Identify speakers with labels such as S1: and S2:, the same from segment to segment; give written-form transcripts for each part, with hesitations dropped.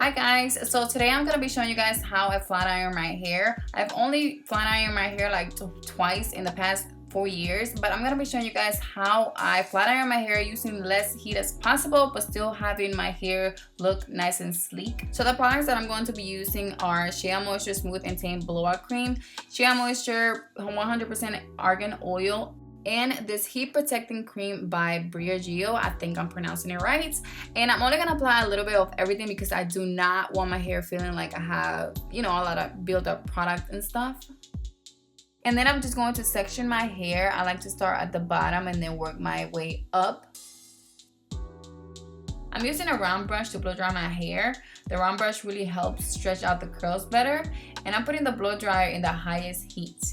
S1: Hi guys, so today I'm going to be showing you guys how I flat iron my hair. I've only flat ironed my hair like twice in the past 4 years, but I'm going to be showing you guys how I flat iron my hair using less heat as possible but still having my hair look nice and sleek. So the products that I'm going to be using are Shea Moisture Smooth and Tame Blowout Cream, Shea Moisture 100% Argan Oil, and this heat protecting cream by Briogeo. I think I'm pronouncing it right. And I'm only gonna apply a little bit of everything because I do not want my hair feeling like I have, a lot of build up product and stuff. And then I'm just going to section my hair. I like to start at the bottom and then work my way up. I'm using a round brush to blow dry my hair. The round brush really helps stretch out the curls better. And I'm putting the blow dryer in the highest heat.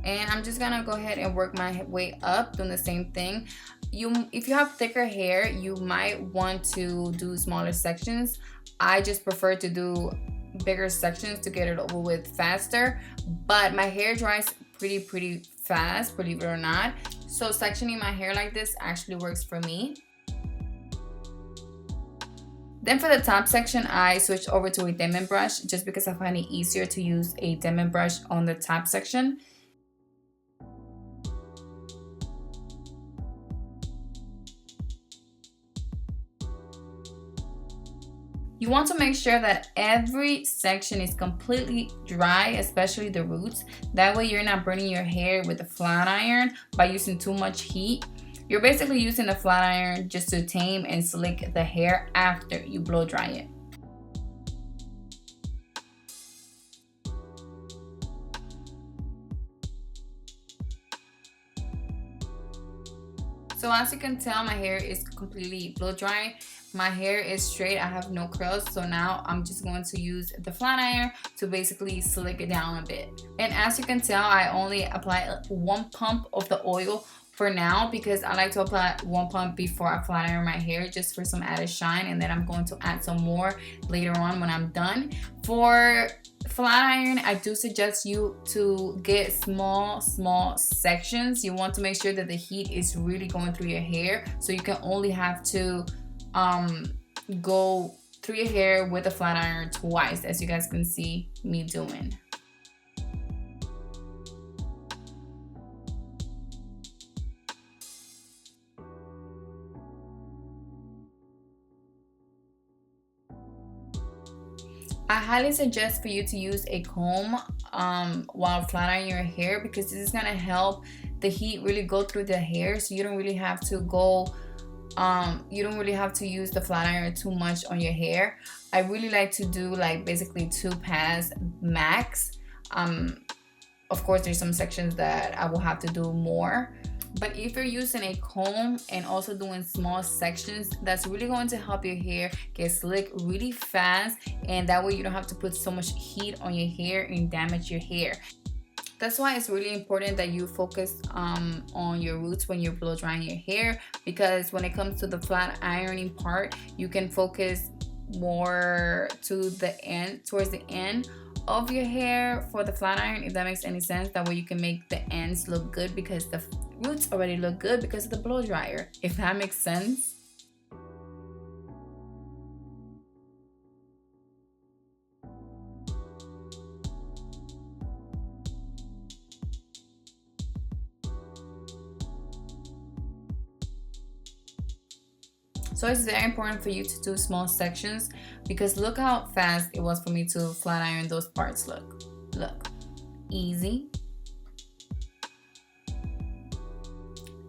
S1: And I'm just gonna go ahead and work my way up, doing the same thing. If you have thicker hair, you might want to do smaller sections. I just prefer to do bigger sections to get it over with faster, but my hair dries pretty fast, believe it or not. So sectioning my hair like this actually works for me. Then for the top section, I switched over to a Denman brush just because I find it easier to use a Denman brush on the top section. You want to make sure that every section is completely dry, especially the roots. That way you're not burning your hair with a flat iron by using too much heat. You're basically using the flat iron just to tame and slick the hair after you blow dry it. So as you can tell, my hair is completely blow dry. My hair is straight, I have no curls, so now I'm just going to use the flat iron to basically slick it down a bit. And as you can tell, I only apply 1 pump of the oil for now because I like to apply 1 pump before I flat iron my hair just for some added shine, and then I'm going to add some more later on when I'm done. For flat iron, I do suggest you to get small sections. You want to make sure that the heat is really going through your hair, so you can only have to go through your hair with a flat iron twice, as you guys can see me doing. I highly suggest for you to use a comb while flat ironing your hair because this is gonna help the heat really go through the hair, so you don't really have to use the flat iron too much on your hair. I really like to do like basically 2 pass max. Of course there's some sections that I will have to do more, but if you're using a comb and also doing small sections, that's really going to help your hair get slick really fast, and that way you don't have to put so much heat on your hair and damage your hair. That's why it's really important that you focus on your roots when you're blow drying your hair, because when it comes to the flat ironing part, you can focus more towards the end of your hair for the flat iron, if that makes any sense. That way you can make the ends look good because the roots already look good because of the blow dryer, if that makes sense. So it's very important for you to do small sections because look how fast it was for me to flat iron those parts. Look, easy.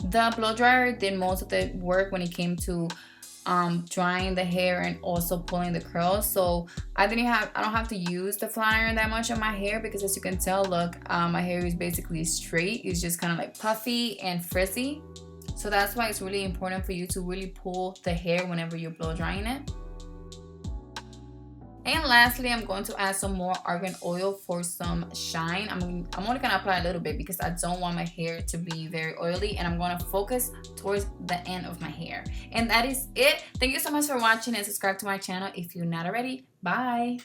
S1: The blow dryer did most of the work when it came to drying the hair and also pulling the curls. So I don't have to use the flat iron that much on my hair because, as you can tell, look, my hair is basically straight. It's just kind of like puffy and frizzy. So that's why it's really important for you to really pull the hair whenever you're blow drying it. And lastly, I'm going to add some more argan oil for some shine. I'm only gonna apply a little bit because I don't want my hair to be very oily, and I'm gonna focus towards the end of my hair. And that is it. Thank you so much for watching, and subscribe to my channel if you're not already. Bye.